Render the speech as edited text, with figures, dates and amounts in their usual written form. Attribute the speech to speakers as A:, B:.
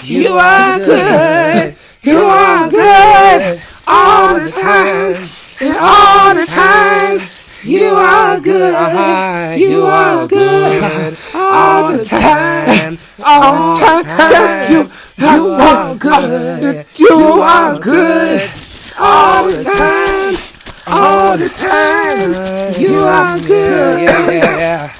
A: You are good. You are good all the time. And all the time. You are good. You are good all the time. All the time. You are good. You are good all the time. All the time. You are good. Yeah.